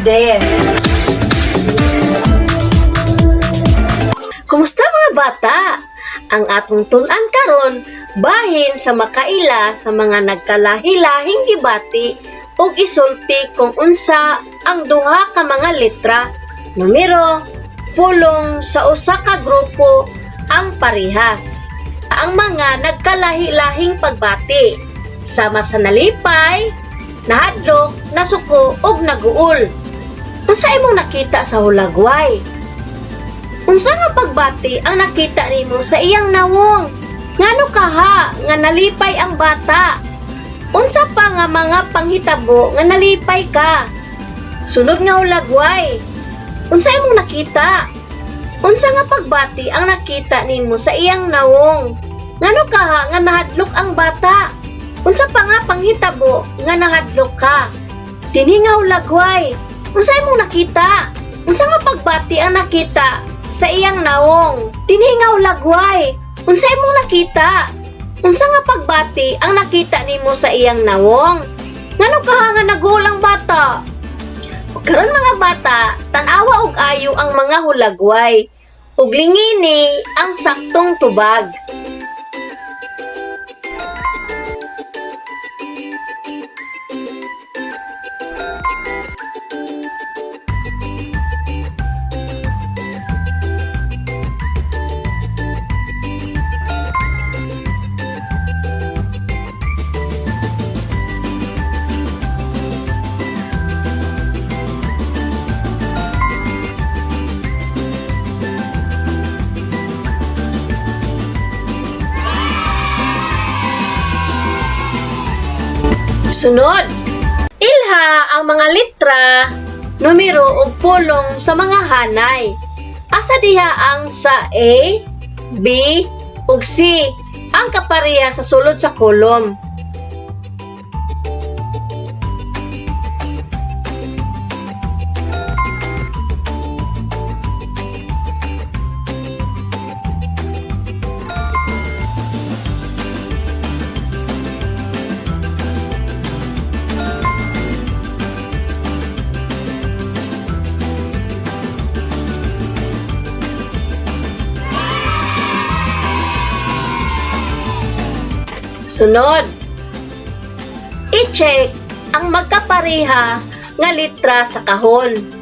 there. Kumusta mga bata? Ang atong tun-an karon bahin sa makaila sa mga nagkalahi-lahing gibati ug isulti kung unsa ang duha ka mga letra, numero, pulong sa usa ka grupo ang parehas. Ang mga nagkalahi-lahing pagbati sama sa nalipay, nahadlok, nasuko ug naguol. Unsa imong nakita sa hulagway? Unsa nga pagbati ang nakita nimo sa iyang nawong? Ngano kaha nga nalipay ang bata? Unsa pa nga mga panghitabo nga nalipay ka? Sunod nga hulagway. Unsa imong nakita? Unsa nga pagbati ang nakita nimo sa iyang nawong? Ngano kaha nga nahadlok ang bata? Unsa pa nga panghitabo nga nahadlok ka? Dinhi nga hulagway. Unsa imong nakita? Unsa nga pagbati ang nakita sa iyang nawong? Dinhi nga hulagway. Unsa imong nakita? Unsa nga pagbati ang nakita nimo sa iyang nawong? Ngano kaha nga nagulang bata? Karon mga bata, tan-awa og ayo ang mga hulagway ug lingini ang saktong tubag. Sunod, ilha ang mga litra, numero ug pulong sa mga hanay. Asa diha ang sa A, B ug C ang kapareha sa sulod sa kolom. Sunod, i-check ang magkapareha nga litra sa kahon.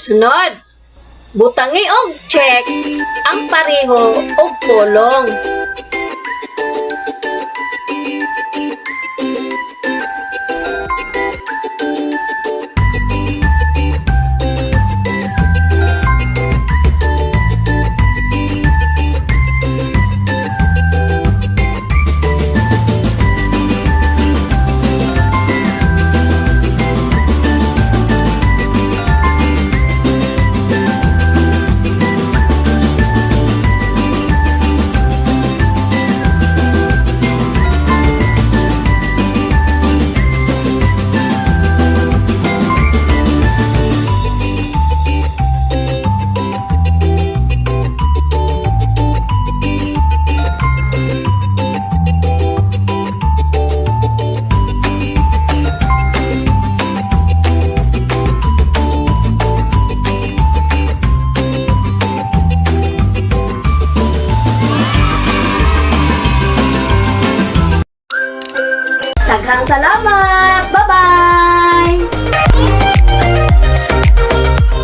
Sunod, butangi og check ang pareho og pulong. Daghang salamat!